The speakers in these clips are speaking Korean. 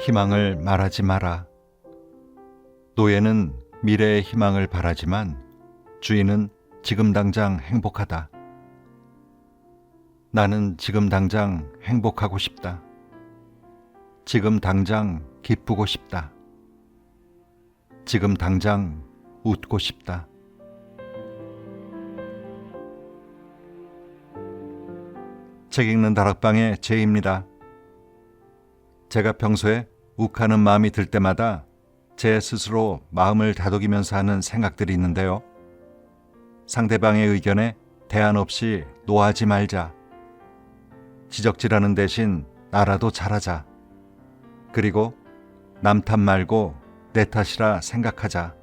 희망을 말하지 마라. 노예는 미래의 희망을 바라지만 주인은 지금 당장 행복하다. 나는 지금 당장 행복하고 싶다. 지금 당장 기쁘고 싶다. 지금 당장 웃고 싶다. 책 읽는 다락방의 제이입니다. 제가 평소에 욱하는 마음이 들 때마다 제 스스로 마음을 다독이면서 하는 생각들이 있는데요. 상대방의 의견에 대안 없이 노하지 말자. 지적질하는 대신 나라도 잘하자. 그리고 남 탓 말고 내 탓이라 생각하자.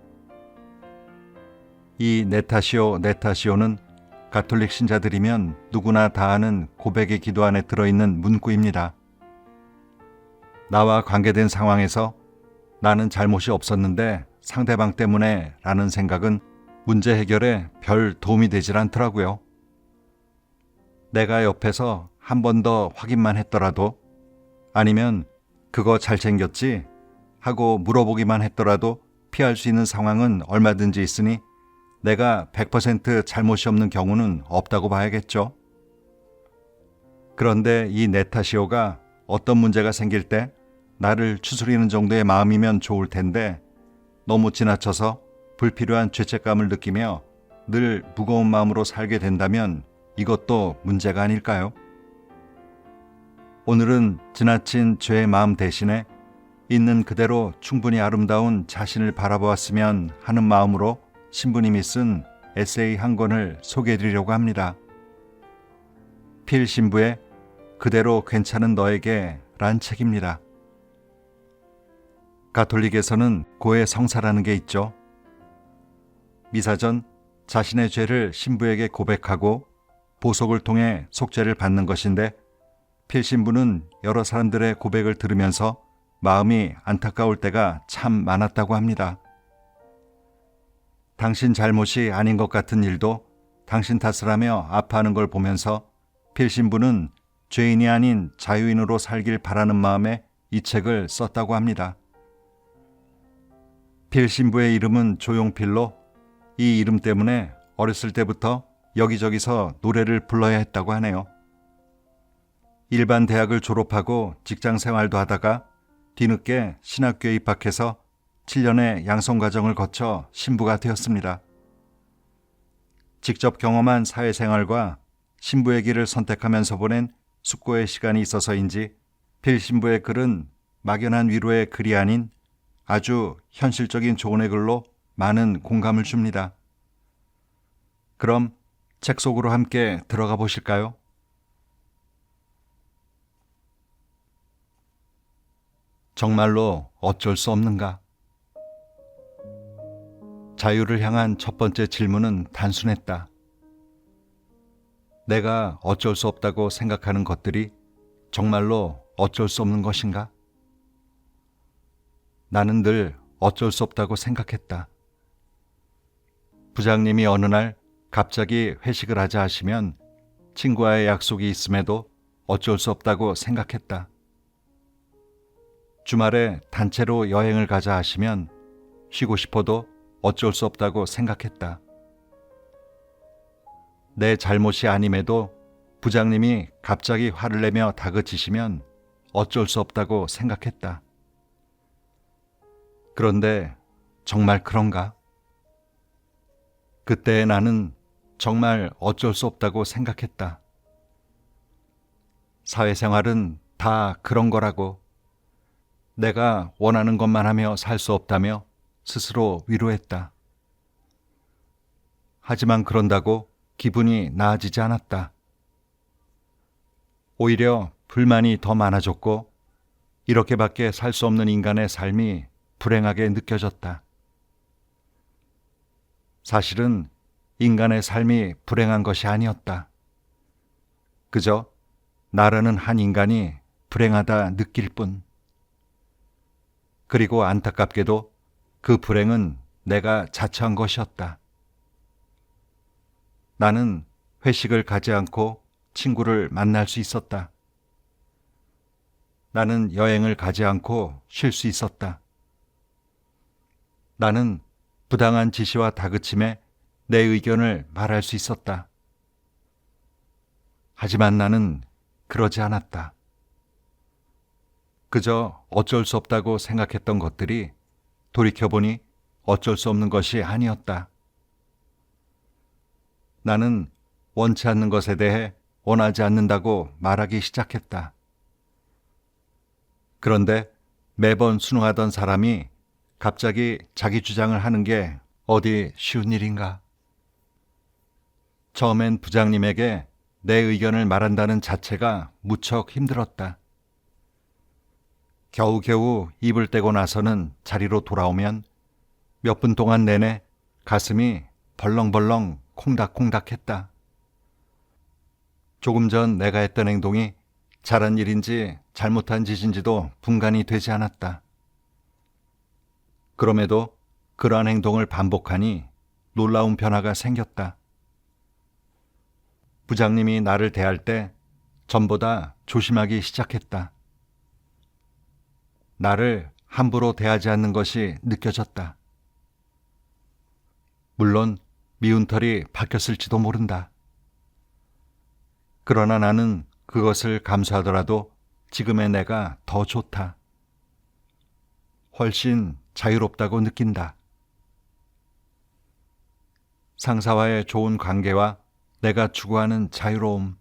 이 내 탓이요, 내 탓이요는 가톨릭 신자들이면 누구나 다 아는 고백의 기도 안에 들어있는 문구입니다. 나와 관계된 상황에서 나는 잘못이 없었는데 상대방 때문에 라는 생각은 문제 해결에 별 도움이 되질 않더라고요. 내가 옆에서 한 번 더 확인만 했더라도, 아니면 그거 잘 챙겼지? 하고 물어보기만 했더라도 피할 수 있는 상황은 얼마든지 있으니 내가 100% 잘못이 없는 경우는 없다고 봐야겠죠. 그런데 이 내 탓이요가 어떤 문제가 생길 때 나를 추스리는 정도의 마음이면 좋을 텐데 너무 지나쳐서 불필요한 죄책감을 느끼며 늘 무거운 마음으로 살게 된다면 이것도 문제가 아닐까요? 오늘은 지나친 죄의 마음 대신에 있는 그대로 충분히 아름다운 자신을 바라보았으면 하는 마음으로 신부님이 쓴 에세이 한 권을 소개해드리려고 합니다. 필 신부의 그대로 괜찮은 너에게 란 책입니다. 가톨릭에서는 고해 성사라는 게 있죠. 미사 전 자신의 죄를 신부에게 고백하고 보석을 통해 속죄를 받는 것인데, 필 신부는 여러 사람들의 고백을 들으면서 마음이 안타까울 때가 참 많았다고 합니다. 당신 잘못이 아닌 것 같은 일도 당신 탓을 하며 아파하는 걸 보면서 필 신부는 죄인이 아닌 자유인으로 살길 바라는 마음에 이 책을 썼다고 합니다. 필 신부의 이름은 조용필로 이 이름 때문에 어렸을 때부터 여기저기서 노래를 불러야 했다고 하네요. 일반 대학을 졸업하고 직장 생활도 하다가 뒤늦게 신학교에 입학해서 7년의 양성과정을 거쳐 신부가 되었습니다. 직접 경험한 사회생활과 신부의 길을 선택하면서 보낸 숙고의 시간이 있어서인지 필 신부의 글은 막연한 위로의 글이 아닌 아주 현실적인 조언의 글로 많은 공감을 줍니다. 그럼 책 속으로 함께 들어가 보실까요? 정말로 어쩔 수 없는가? 자유를 향한 첫 번째 질문은 단순했다. 내가 어쩔 수 없다고 생각하는 것들이 정말로 어쩔 수 없는 것인가? 나는 늘 어쩔 수 없다고 생각했다. 부장님이 어느 날 갑자기 회식을 하자 하시면 친구와의 약속이 있음에도 어쩔 수 없다고 생각했다. 주말에 단체로 여행을 가자 하시면 쉬고 싶어도 어쩔 수 없다고 생각했다. 내 잘못이 아님에도 부장님이 갑자기 화를 내며 다그치시면 어쩔 수 없다고 생각했다. 그런데 정말 그런가? 그때 나는 정말 어쩔 수 없다고 생각했다. 사회생활은 다 그런 거라고. 내가 원하는 것만 하며 살 수 없다며 스스로 위로했다. 하지만 그런다고 기분이 나아지지 않았다. 오히려 불만이 더 많아졌고 이렇게밖에 살 수 없는 인간의 삶이 불행하게 느껴졌다. 사실은 인간의 삶이 불행한 것이 아니었다. 그저 나라는 한 인간이 불행하다 느낄 뿐. 그리고 안타깝게도 그 불행은 내가 자처한 것이었다. 나는 회식을 가지 않고 친구를 만날 수 있었다. 나는 여행을 가지 않고 쉴 수 있었다. 나는 부당한 지시와 다그침에 내 의견을 말할 수 있었다. 하지만 나는 그러지 않았다. 그저 어쩔 수 없다고 생각했던 것들이 돌이켜보니 어쩔 수 없는 것이 아니었다. 나는 원치 않는 것에 대해 원하지 않는다고 말하기 시작했다. 그런데 매번 순응하던 사람이 갑자기 자기 주장을 하는 게 어디 쉬운 일인가? 처음엔 부장님에게 내 의견을 말한다는 자체가 무척 힘들었다. 겨우겨우 입을 떼고 나서는 자리로 돌아오면 몇 분 동안 내내 가슴이 벌렁벌렁 콩닥콩닥했다. 조금 전 내가 했던 행동이 잘한 일인지 잘못한 짓인지도 분간이 되지 않았다. 그럼에도 그러한 행동을 반복하니 놀라운 변화가 생겼다. 부장님이 나를 대할 때 전보다 조심하기 시작했다. 나를 함부로 대하지 않는 것이 느껴졌다. 물론 미운 털이 박혔을지도 모른다. 그러나 나는 그것을 감수하더라도 지금의 내가 더 좋다. 훨씬 자유롭다고 느낀다. 상사와의 좋은 관계와 내가 추구하는 자유로움,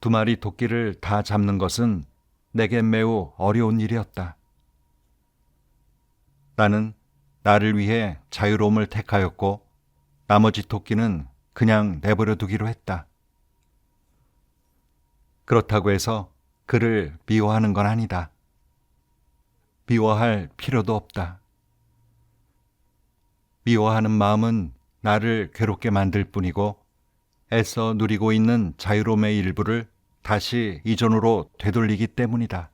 두 마리 토끼를 다 잡는 것은 내겐 매우 어려운 일이었다. 나는 나를 위해 자유로움을 택하였고 나머지 토끼는 그냥 내버려 두기로 했다. 그렇다고 해서 그를 미워하는 건 아니다. 미워할 필요도 없다. 미워하는 마음은 나를 괴롭게 만들 뿐이고 애써 누리고 있는 자유로움의 일부를 다시 이전으로 되돌리기 때문이다.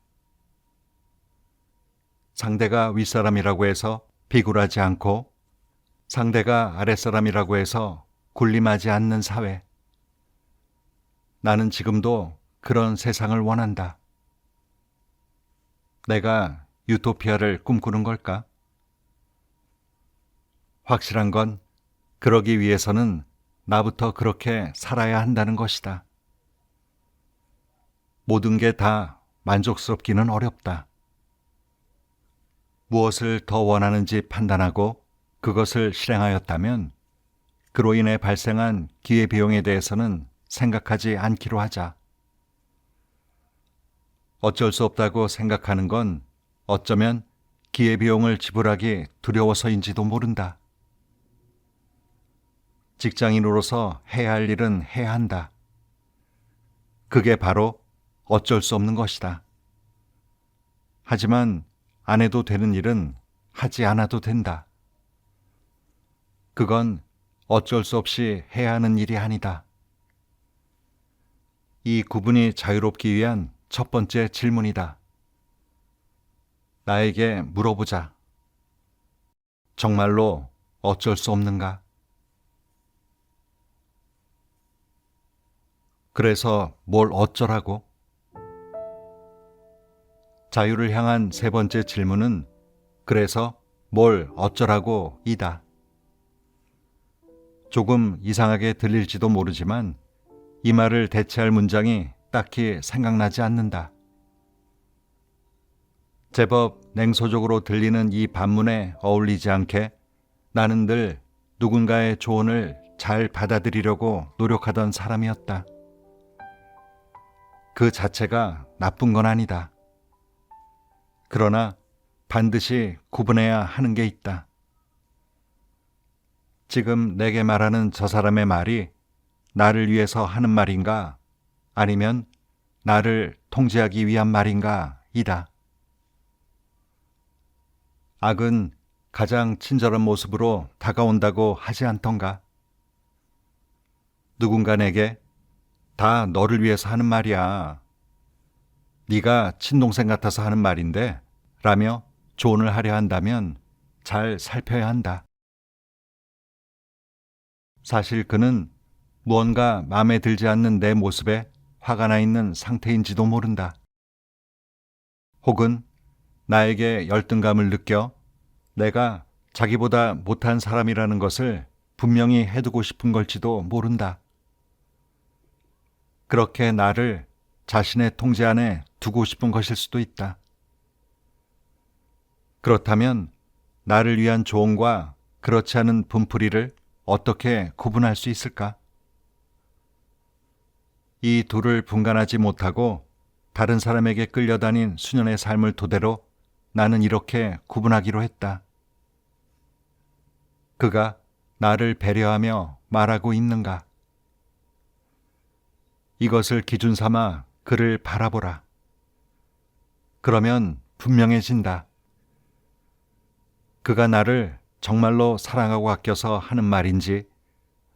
상대가 윗사람이라고 해서 비굴하지 않고 상대가 아랫사람이라고 해서 군림하지 않는 사회. 나는 지금도 그런 세상을 원한다. 내가 유토피아를 꿈꾸는 걸까? 확실한 건 그러기 위해서는 나부터 그렇게 살아야 한다는 것이다. 모든 게 다 만족스럽기는 어렵다. 무엇을 더 원하는지 판단하고 그것을 실행하였다면 그로 인해 발생한 기회비용에 대해서는 생각하지 않기로 하자. 어쩔 수 없다고 생각하는 건 어쩌면 기회비용을 지불하기 두려워서인지도 모른다. 직장인으로서 해야 할 일은 해야 한다. 그게 바로 어쩔 수 없는 것이다. 하지만 안 해도 되는 일은 하지 않아도 된다. 그건 어쩔 수 없이 해야 하는 일이 아니다. 이 구분이 자유롭기 위한 첫 번째 질문이다. 나에게 물어보자. 정말로 어쩔 수 없는가? 그래서 뭘 어쩌라고? 자유를 향한 세 번째 질문은 그래서 뭘 어쩌라고 이다. 조금 이상하게 들릴지도 모르지만 이 말을 대체할 문장이 딱히 생각나지 않는다. 제법 냉소적으로 들리는 이 반문에 어울리지 않게 나는 늘 누군가의 조언을 잘 받아들이려고 노력하던 사람이었다. 그 자체가 나쁜 건 아니다. 그러나 반드시 구분해야 하는 게 있다. 지금 내게 말하는 저 사람의 말이 나를 위해서 하는 말인가 아니면 나를 통제하기 위한 말인가 이다. 악은 가장 친절한 모습으로 다가온다고 하지 않던가? 누군가 내게 다 너를 위해서 하는 말이야. 네가 친동생 같아서 하는 말인데 라며 조언을 하려 한다면 잘 살펴야 한다. 사실 그는 무언가 마음에 들지 않는 내 모습에 화가 나 있는 상태인지도 모른다. 혹은 나에게 열등감을 느껴 내가 자기보다 못한 사람이라는 것을 분명히 해두고 싶은 걸지도 모른다. 그렇게 나를 자신의 통제 안에 두고 싶은 것일 수도 있다. 그렇다면 나를 위한 조언과 그렇지 않은 분풀이를 어떻게 구분할 수 있을까? 이 둘을 분간하지 못하고 다른 사람에게 끌려다닌 수년의 삶을 토대로 나는 이렇게 구분하기로 했다. 그가 나를 배려하며 말하고 있는가? 이것을 기준 삼아 그를 바라보라. 그러면 분명해진다. 그가 나를 정말로 사랑하고 아껴서 하는 말인지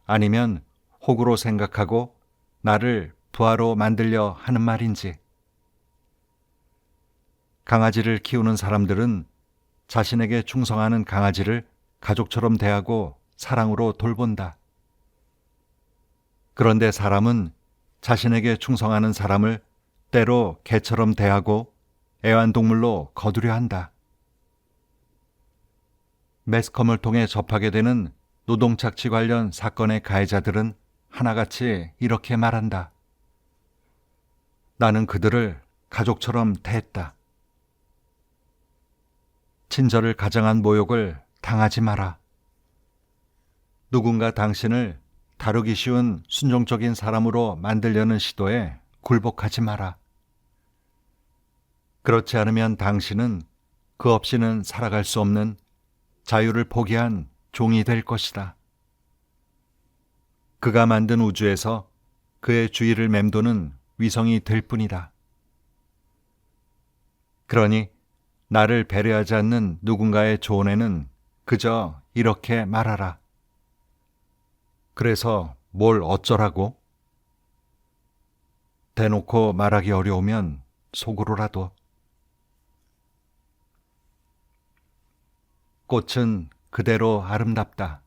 아니면 호구로 생각하고 나를 부하로 만들려 하는 말인지. 강아지를 키우는 사람들은 자신에게 충성하는 강아지를 가족처럼 대하고 사랑으로 돌본다. 그런데 사람은 자신에게 충성하는 사람을 때로 개처럼 대하고 애완동물로 거두려 한다. 매스컴을 통해 접하게 되는 노동착취 관련 사건의 가해자들은 하나같이 이렇게 말한다. 나는 그들을 가족처럼 대했다. 친절을 가장한 모욕을 당하지 마라. 누군가 당신을 다루기 쉬운 순종적인 사람으로 만들려는 시도에 굴복하지 마라. 그렇지 않으면 당신은 그 없이는 살아갈 수 없는 자유를 포기한 종이 될 것이다. 그가 만든 우주에서 그의 주위를 맴도는 위성이 될 뿐이다. 그러니 나를 배려하지 않는 누군가의 조언에는 그저 이렇게 말하라. 그래서 뭘 어쩌라고? 대놓고 말하기 어려우면 속으로라도. 꽃은 그대로 아름답다.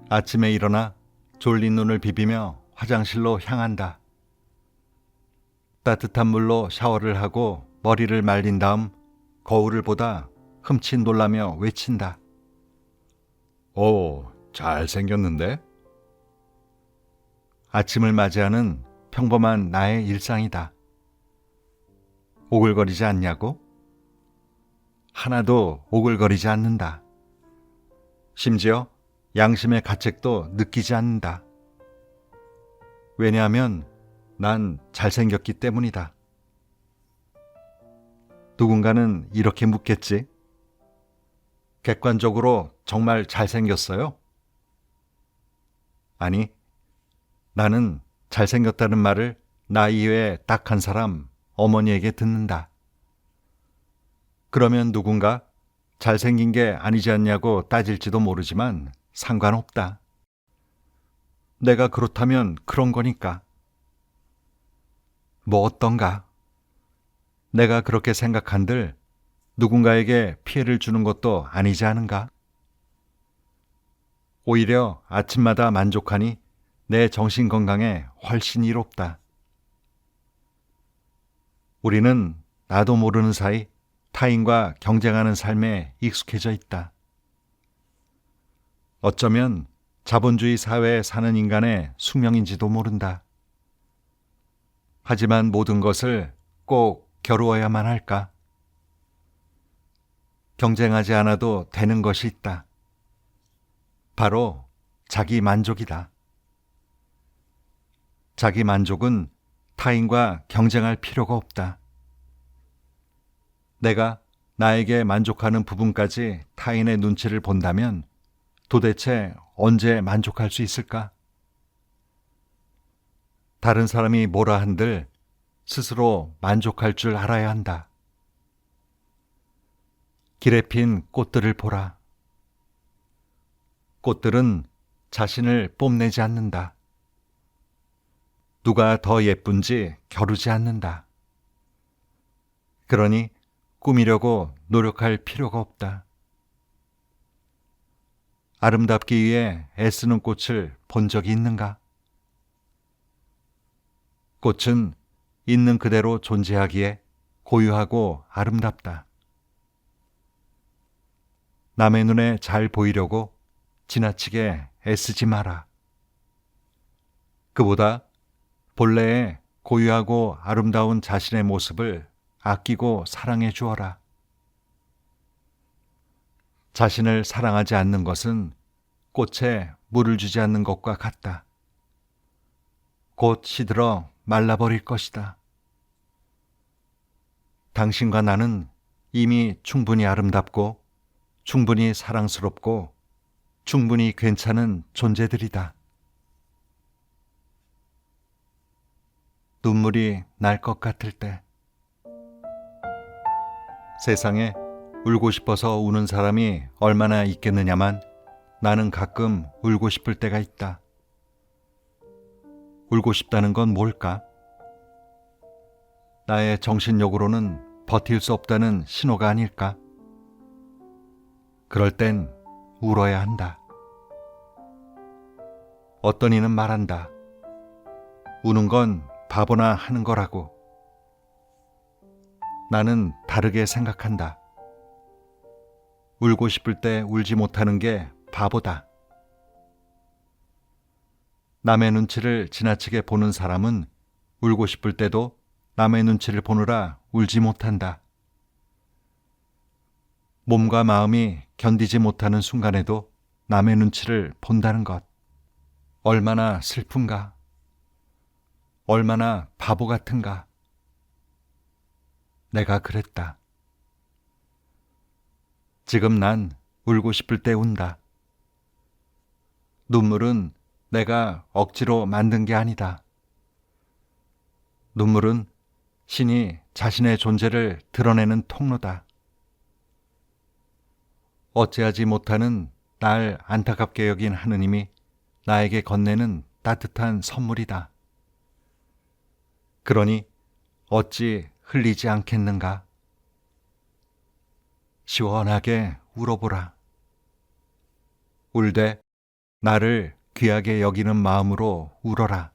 아침에 일어나 졸린 눈을 비비며 화장실로 향한다. 따뜻한 물로 샤워를 하고 머리를 말린 다음 거울을 보다 흠칫 놀라며 외친다. 오, 잘생겼는데? 아침을 맞이하는 평범한 나의 일상이다. 오글거리지 않냐고? 하나도 오글거리지 않는다. 심지어 양심의 가책도 느끼지 않는다. 왜냐하면 난 잘생겼기 때문이다. 누군가는 이렇게 묻겠지. 객관적으로 정말 잘생겼어요? 아니, 나는 잘생겼다는 말을 나 이외에 딱 한 사람, 어머니에게 듣는다. 그러면 누군가 잘생긴 게 아니지 않냐고 따질지도 모르지만 상관없다. 내가 그렇다면 그런 거니까. 뭐 어떤가? 내가 그렇게 생각한들 누군가에게 피해를 주는 것도 아니지 않은가? 오히려 아침마다 만족하니 내 정신 건강에 훨씬 이롭다. 우리는 나도 모르는 사이 타인과 경쟁하는 삶에 익숙해져 있다. 어쩌면 자본주의 사회에 사는 인간의 숙명인지도 모른다. 하지만 모든 것을 꼭 겨루어야만 할까? 경쟁하지 않아도 되는 것이 있다. 바로 자기 만족이다. 자기 만족은 타인과 경쟁할 필요가 없다. 내가 나에게 만족하는 부분까지 타인의 눈치를 본다면 도대체 언제 만족할 수 있을까? 다른 사람이 뭐라 한들 스스로 만족할 줄 알아야 한다. 길에 핀 꽃들을 보라. 꽃들은 자신을 뽐내지 않는다. 누가 더 예쁜지 겨루지 않는다. 그러니 꾸미려고 노력할 필요가 없다. 아름답기 위해 애쓰는 꽃을 본 적이 있는가? 꽃은 있는 그대로 존재하기에 고유하고 아름답다. 남의 눈에 잘 보이려고 지나치게 애쓰지 마라. 그보다 본래의 고유하고 아름다운 자신의 모습을 아끼고 사랑해 주어라. 자신을 사랑하지 않는 것은 꽃에 물을 주지 않는 것과 같다. 곧 시들어 말라버릴 것이다. 당신과 나는 이미 충분히 아름답고 충분히 사랑스럽고 충분히 괜찮은 존재들이다. 눈물이 날 것 같을 때, 세상에 울고 싶어서 우는 사람이 얼마나 있겠느냐만 나는 가끔 울고 싶을 때가 있다. 울고 싶다는 건 뭘까? 나의 정신력으로는 버틸 수 없다는 신호가 아닐까? 그럴 땐 울어야 한다. 어떤 이는 말한다. 우는 건 바보나 하는 거라고. 나는 다르게 생각한다. 울고 싶을 때 울지 못하는 게 바보다. 남의 눈치를 지나치게 보는 사람은 울고 싶을 때도 남의 눈치를 보느라 울지 못한다. 몸과 마음이 견디지 못하는 순간에도 남의 눈치를 본다는 것. 얼마나 슬픈가? 얼마나 바보 같은가? 내가 그랬다. 지금 난 울고 싶을 때 운다. 눈물은 내가 억지로 만든 게 아니다. 눈물은 신이 자신의 존재를 드러내는 통로다. 어찌하지 못하는 날 안타깝게 여긴 하느님이 나에게 건네는 따뜻한 선물이다. 그러니 어찌 흘리지 않겠는가? 시원하게 울어보라. 울되 나를 귀하게 여기는 마음으로 울어라.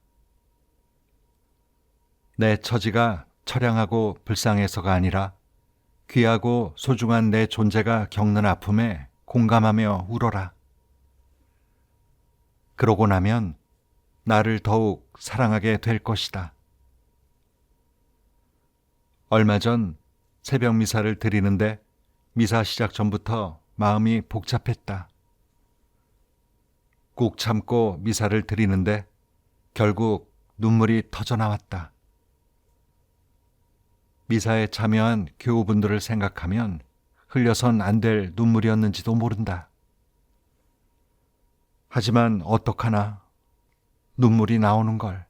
내 처지가 처량하고 불쌍해서가 아니라 귀하고 소중한 내 존재가 겪는 아픔에 공감하며 울어라. 그러고 나면 나를 더욱 사랑하게 될 것이다. 얼마 전 새벽 미사를 드리는데 미사 시작 전부터 마음이 복잡했다. 꾹 참고 미사를 드리는데 결국 눈물이 터져 나왔다. 미사에 참여한 교우분들을 생각하면 흘려선 안 될 눈물이었는지도 모른다. 하지만 어떡하나 눈물이 나오는 걸.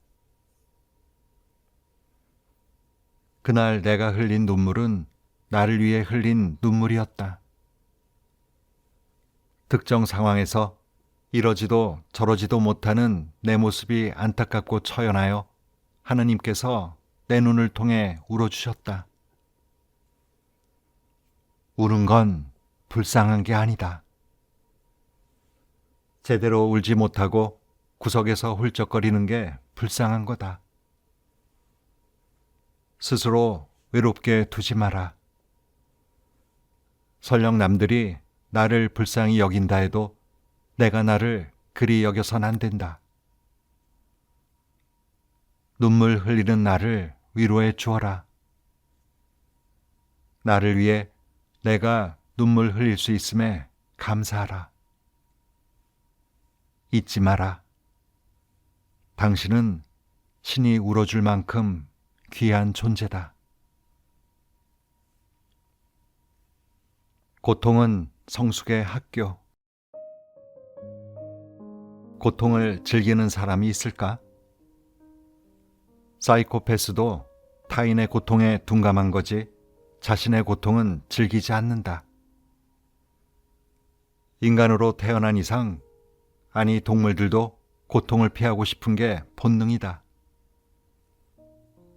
그날 내가 흘린 눈물은 나를 위해 흘린 눈물이었다. 특정 상황에서 이러지도 저러지도 못하는 내 모습이 안타깝고 처연하여 하느님께서 내 눈을 통해 울어주셨다. 우는 건 불쌍한 게 아니다. 제대로 울지 못하고 구석에서 훌쩍거리는 게 불쌍한 거다. 스스로 외롭게 두지 마라. 설령 남들이 나를 불쌍히 여긴다 해도 내가 나를 그리 여겨선 안 된다. 눈물 흘리는 나를 위로해 주어라. 나를 위해 내가 눈물 흘릴 수 있음에 감사하라. 잊지 마라. 당신은 신이 울어줄 만큼 귀한 존재다. 고통은 성숙의 학교. 고통을 즐기는 사람이 있을까? 사이코패스도 타인의 고통에 둔감한 거지 자신의 고통은 즐기지 않는다. 인간으로 태어난 이상, 아니 동물들도 고통을 피하고 싶은 게 본능이다.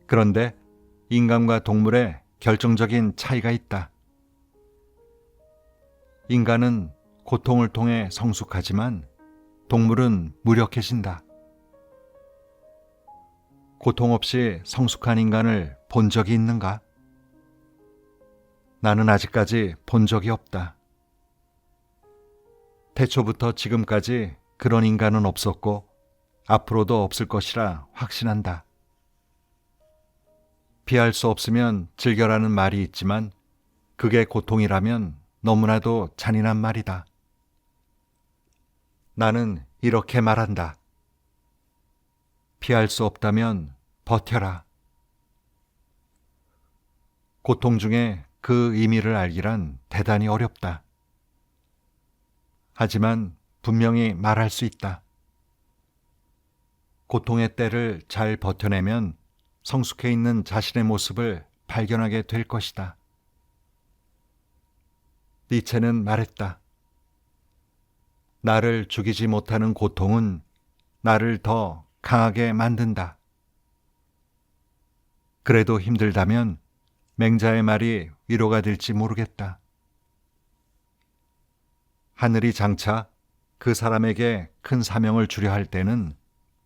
그런데 인간과 동물의 결정적인 차이가 있다. 인간은 고통을 통해 성숙하지만 동물은 무력해진다. 고통 없이 성숙한 인간을 본 적이 있는가? 나는 아직까지 본 적이 없다. 태초부터 지금까지 그런 인간은 없었고 앞으로도 없을 것이라 확신한다. 피할 수 없으면 즐겨라는 말이 있지만 그게 고통이라면 너무나도 잔인한 말이다. 나는 이렇게 말한다. 피할 수 없다면 버텨라. 고통 중에 그 의미를 알기란 대단히 어렵다. 하지만 분명히 말할 수 있다. 고통의 때를 잘 버텨내면 성숙해 있는 자신의 모습을 발견하게 될 것이다. 니체는 말했다. 나를 죽이지 못하는 고통은 나를 더 강하게 만든다. 그래도 힘들다면 맹자의 말이 위로가 될지 모르겠다. 하늘이 장차 그 사람에게 큰 사명을 주려 할 때는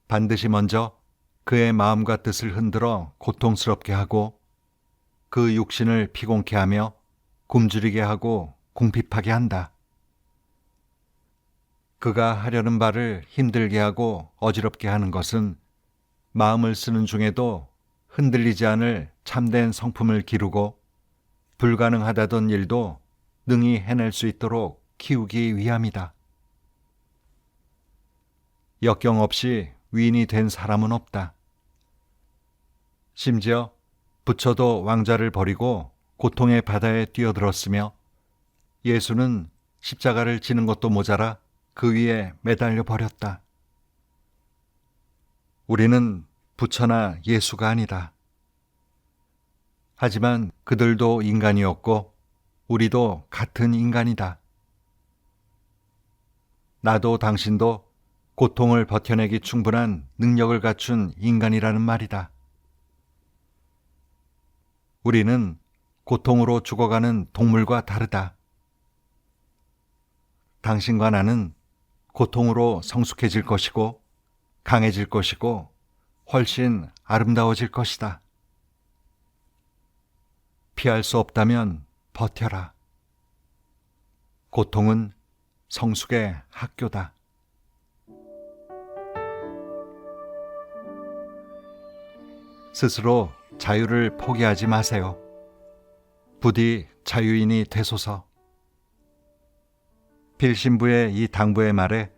반드시 먼저 그의 마음과 뜻을 흔들어 고통스럽게 하고 그 육신을 피곤케 하며 굶주리게 하고 궁핍하게 한다. 그가 하려는 바를 힘들게 하고 어지럽게 하는 것은 마음을 쓰는 중에도 흔들리지 않을 참된 성품을 기르고 불가능하다던 일도 능히 해낼 수 있도록 키우기 위함이다. 역경 없이 위인이 된 사람은 없다. 심지어 부처도 왕좌를 버리고 고통의 바다에 뛰어들었으며 예수는 십자가를 지는 것도 모자라 그 위에 매달려 버렸다. 우리는 부처나 예수가 아니다. 하지만 그들도 인간이었고 우리도 같은 인간이다. 나도 당신도 고통을 버텨내기 충분한 능력을 갖춘 인간이라는 말이다. 우리는 고통으로 죽어가는 동물과 다르다. 당신과 나는 고통으로 성숙해질 것이고 강해질 것이고 훨씬 아름다워질 것이다. 피할 수 없다면 버텨라. 고통은 성숙의 학교다. 스스로 자유를 포기하지 마세요. 부디 자유인이 되소서. 빌 신부의 이 당부의 말에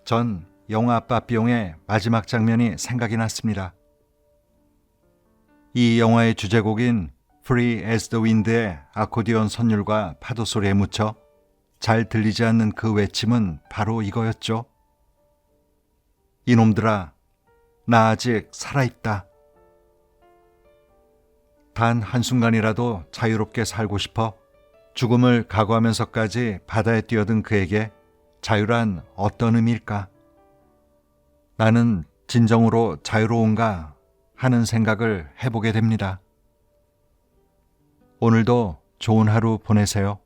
전 영화 빠삐용의 마지막 장면이 생각이 났습니다. 이 영화의 주제곡인 Free as the Wind의 아코디언 선율과 파도 소리에 묻혀 잘 들리지 않는 그 외침은 바로 이거였죠. 이놈들아, 나 아직 살아있다. 단 한순간이라도 자유롭게 살고 싶어 죽음을 각오하면서까지 바다에 뛰어든 그에게 자유란 어떤 의미일까? 나는 진정으로 자유로운가 하는 생각을 해보게 됩니다. 오늘도 좋은 하루 보내세요.